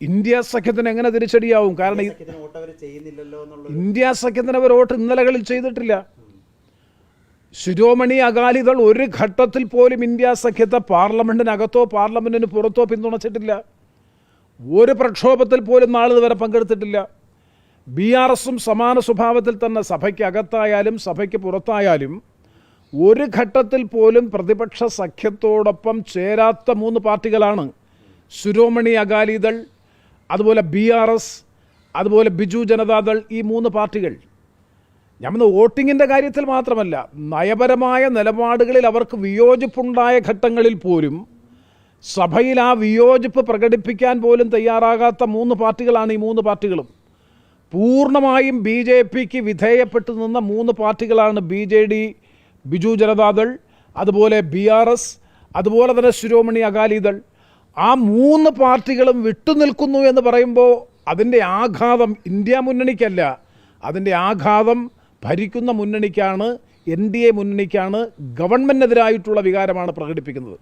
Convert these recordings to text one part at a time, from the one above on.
India സഖ്യത്തിന് എങ്ങനെ തിരിച്ചടിയാവും? കാരണം ഇന്ത്യ സഖ്യത്തിന് അവർ വോട്ട് ഇന്നലകളിൽ ചെയ്തിട്ടില്ല. ശിരോമണി അകാലിദൾ ഒരു ഘട്ടത്തിൽ പോലും ഇന്ത്യ സഖ്യത്തെ പാർലമെന്റിനകത്തോ പാർലമെന്റിന് പുറത്തോ പിന്തുണച്ചിട്ടില്ല. ഒരു പ്രക്ഷോഭത്തിൽ പോലും നാളിതുവരെ പങ്കെടുത്തിട്ടില്ല. BRSും സമാന സ്വഭാവത്തിൽ തന്നെ സഭയ്ക്കകത്തായാലും സഭയ്ക്ക് പുറത്തായാലും ഒരു ഘട്ടത്തിൽ പോലും പ്രതിപക്ഷ സഖ്യത്തോടൊപ്പം ചേരാത്ത 3 പാർട്ടികളാണ് ശിരോമണി അകാലിദൾ, അതുപോലെ BRS, അതുപോലെ ബിജു ജനതാദൾ. ഈ 3 പാർട്ടികൾ ഞാൻ വോട്ടിങ്ങിൻ്റെ കാര്യത്തിൽ മാത്രമല്ല, നയപരമായ നിലപാടുകളിൽ അവർക്ക് വിയോജിപ്പുണ്ടായ ഘട്ടങ്ങളിൽ പോലും സഭയിൽ ആ വിയോജിപ്പ് പ്രകടിപ്പിക്കാൻ പോലും തയ്യാറാകാത്ത 3 പാർട്ടികളാണ് ഈ 3 പാർട്ടികളും. പൂർണ്ണമായും BJPക്ക് വിധേയപ്പെട്ടു നിന്ന 3 പാർട്ടികളാണ് BJD, ബിജു ജനതാദൾ, അതുപോലെ BRS, അതുപോലെ തന്നെ ശിരോമണി അകാലിദൾ. ആ 3 പാർട്ടികളും വിട്ടുനിൽക്കുന്നു എന്ന് പറയുമ്പോൾ അതിൻ്റെ ആഘാതം ഇന്ത്യ മുന്നണിക്കല്ല, അതിൻ്റെ ആഘാതം ഭരിക്കുന്ന മുന്നണിക്കാണ്, NDA മുന്നണിക്കാണ്, ഗവൺമെൻറ്റിനെതിരായിട്ടുള്ള വികാരമാണ് പ്രകടിപ്പിക്കുന്നത്.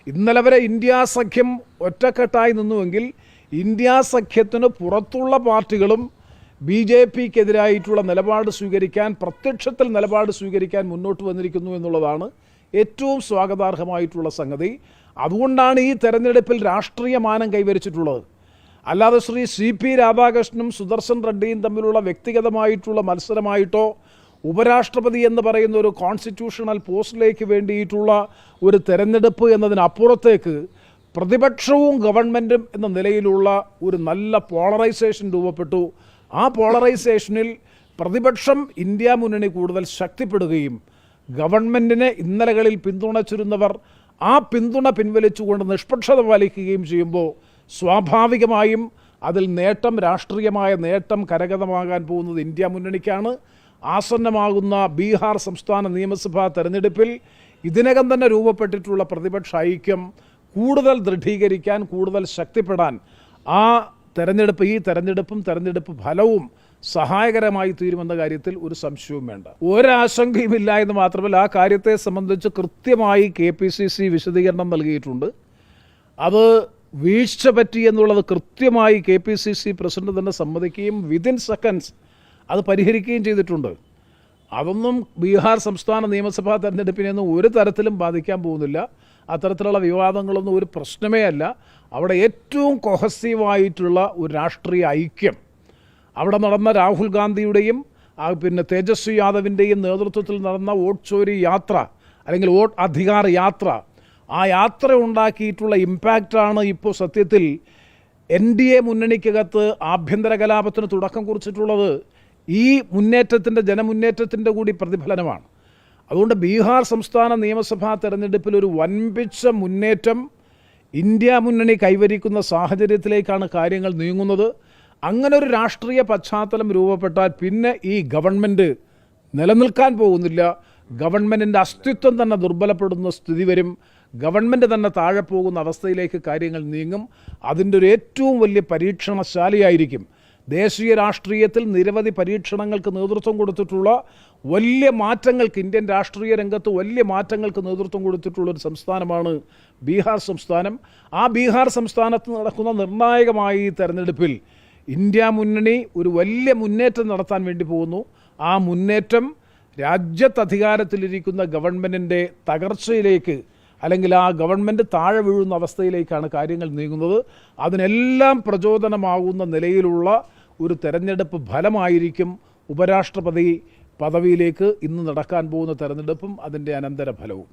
ഇന്നലെ വരെ ഇന്ത്യ സഖ്യം ഒറ്റക്കെട്ടായി നിന്നുവെങ്കിൽ ഇന്ത്യ സഖ്യത്തിന് പുറത്തുള്ള പാർട്ടികളും BJPക്കെതിരായിട്ടുള്ള നിലപാട് സ്വീകരിക്കാൻ, പ്രത്യക്ഷത്തിൽ നിലപാട് സ്വീകരിക്കാൻ മുന്നോട്ട് വന്നിരിക്കുന്നു എന്നുള്ളതാണ് ഏറ്റവും സ്വാഗതാർഹമായിട്ടുള്ള സംഗതി. അതുകൊണ്ടാണ് ഈ തെരഞ്ഞെടുപ്പിൽ രാഷ്ട്രീയ മാനം കൈവരിച്ചിട്ടുള്ളത്. അല്ലാതെ ശ്രീ CP രാധാകൃഷ്ണനും സുദർശൻ റെഡ്ഡിയും തമ്മിലുള്ള വ്യക്തിഗതമായിട്ടുള്ള മത്സരമായിട്ടോ ഉപരാഷ്ട്രപതി എന്ന് പറയുന്ന ഒരു കോൺസ്റ്റിറ്റ്യൂഷണൽ പോസ്റ്റിലേക്ക് വേണ്ടിയിട്ടുള്ള ഒരു തെരഞ്ഞെടുപ്പ് എന്നതിനപ്പുറത്തേക്ക് പ്രതിപക്ഷവും ഗവൺമെൻറ്റും എന്ന നിലയിലുള്ള ഒരു നല്ല പോളറൈസേഷൻ രൂപപ്പെട്ടു. ആ പോളറൈസേഷനിൽ പ്രതിപക്ഷം ഇന്ത്യ മുന്നണി കൂടുതൽ ശക്തിപ്പെടുകയും ഗവൺമെൻറ്റിനെ ഇന്നലകളിൽ പിന്തുണച്ചിരുന്നവർ ആ പിന്തുണ പിൻവലിച്ചുകൊണ്ട് നിഷ്പക്ഷത പാലിക്കുകയും ചെയ്യുമ്പോൾ സ്വാഭാവികമായും അതിൽ നേട്ടം, രാഷ്ട്രീയമായ നേട്ടം കരഗതമാകാൻ പോകുന്നത് ഇന്ത്യ മുന്നണിക്കാണ്. ആസന്നമാകുന്ന ബീഹാർ സംസ്ഥാന നിയമസഭാ തെരഞ്ഞെടുപ്പിൽ ഇതിനകം തന്നെ രൂപപ്പെട്ടിട്ടുള്ള പ്രതിപക്ഷ ഐക്യം കൂടുതൽ ദൃഢീകരിക്കാൻ, കൂടുതൽ ശക്തിപ്പെടാൻ ആ തെരഞ്ഞെടുപ്പ്, ഈ തെരഞ്ഞെടുപ്പും തെരഞ്ഞെടുപ്പ് ഫലവും സഹായകരമായി തീരുമെന്ന കാര്യത്തിൽ ഒരു സംശയവും വേണ്ട. ഒരാശങ്കയുമില്ല എന്ന് മാത്രമല്ല, ആ കാര്യത്തെ സംബന്ധിച്ച് കൃത്യമായി KPCC വിശദീകരണം നൽകിയിട്ടുണ്ട്. അത് വീഴ്ച പറ്റി എന്നുള്ളത് കൃത്യമായി KPCC പ്രസിഡന്റ് തന്നെ സമ്മതിക്കുകയും വിതിൻ സെക്കൻഡ്സ് അത് പരിഹരിക്കുകയും ചെയ്തിട്ടുണ്ട്. അതൊന്നും ബീഹാർ സംസ്ഥാന നിയമസഭാ തെരഞ്ഞെടുപ്പിനെയൊന്നും ഒരു തരത്തിലും ബാധിക്കാൻ പോകുന്നില്ല. അത്തരത്തിലുള്ള വിവാദങ്ങളൊന്നും ഒരു പ്രശ്നമേ അല്ല. അവിടെ ഏറ്റവും കൊഹസീവായിട്ടുള്ള ഒരു രാഷ്ട്രീയ ഐക്യം അവിടെ നടന്ന രാഹുൽ ഗാന്ധിയുടെയും പിന്നെ തേജസ്വി യാദവിൻ്റെയും നേതൃത്വത്തിൽ നടന്ന വോട്ട് ചോരി യാത്ര, അല്ലെങ്കിൽ വോട്ട് അധികാർ യാത്ര, ആ യാത്ര ഉണ്ടാക്കിയിട്ടുള്ള ഇമ്പാക്റ്റാണ് ഇപ്പോൾ സത്യത്തിൽ NDA മുന്നണിക്കകത്ത് ആഭ്യന്തര കലാപത്തിന് തുടക്കം കുറിച്ചിട്ടുള്ളത്. ഈ മുന്നേറ്റത്തിൻ്റെ, ജനമുന്നേറ്റത്തിൻ്റെ കൂടി പ്രതിഫലനമാണ്. അതുകൊണ്ട് ബീഹാർ സംസ്ഥാന നിയമസഭാ തെരഞ്ഞെടുപ്പിൽ ഒരു വൻപിച്ച മുന്നേറ്റം ഇന്ത്യ മുന്നണി കൈവരിക്കുന്ന സാഹചര്യത്തിലേക്കാണ് കാര്യങ്ങൾ നീങ്ങുന്നത്. അങ്ങനെ ഒരു രാഷ്ട്രീയ പശ്ചാത്തലം രൂപപ്പെട്ടാൽ പിന്നെ ഈ ഗവൺമെൻറ് നിലനിൽക്കാൻ പോകുന്നില്ല. ഗവൺമെൻറ്റിൻ്റെ അസ്തിത്വം തന്നെ ദുർബലപ്പെടുന്ന സ്ഥിതി വരും. ഗവൺമെൻറ് തന്നെ താഴെ പോകുന്ന അവസ്ഥയിലേക്ക് കാര്യങ്ങൾ നീങ്ങും. അതിൻ്റെ ഒരു ഏറ്റവും വലിയ പരീക്ഷണശാലയായിരിക്കും ദേശീയ രാഷ്ട്രീയത്തിൽ നിരവധി പരീക്ഷണങ്ങൾക്ക് നേതൃത്വം കൊടുത്തിട്ടുള്ള, വലിയ മാറ്റങ്ങൾക്ക്, ഇന്ത്യൻ രാഷ്ട്രീയ രംഗത്ത് വലിയ മാറ്റങ്ങൾക്ക് നേതൃത്വം കൊടുത്തിട്ടുള്ളൊരു സംസ്ഥാനമാണ് ബീഹാർ സംസ്ഥാനം. ആ ബീഹാർ സംസ്ഥാനത്ത് നടക്കുന്ന നിർണായകമായ ഈ തെരഞ്ഞെടുപ്പിൽ ഇന്ത്യ മുന്നണി ഒരു വലിയ മുന്നേറ്റം നടത്താൻ വേണ്ടി പോകുന്നു. ആ മുന്നേറ്റം രാജ്യത്ത് അധികാരത്തിലിരിക്കുന്ന ഗവൺമെൻറ്റിൻ്റെ തകർച്ചയിലേക്ക്, അല്ലെങ്കിൽ ആ ഗവൺമെൻറ് താഴെ വീഴുന്ന അവസ്ഥയിലേക്കാണ് കാര്യങ്ങൾ നീങ്ങുന്നത്. അതിനെല്ലാം പ്രചോദനമാകുന്ന നിലയിലുള്ള ഒരു തെരഞ്ഞെടുപ്പ് ഫലമായിരിക്കും ഉപരാഷ്ട്രപതി പദവിയിലേക്ക് ഇന്ന് നടക്കാൻ പോകുന്ന തെരഞ്ഞെടുപ്പും അതിൻ്റെ അനന്തരഫലവും.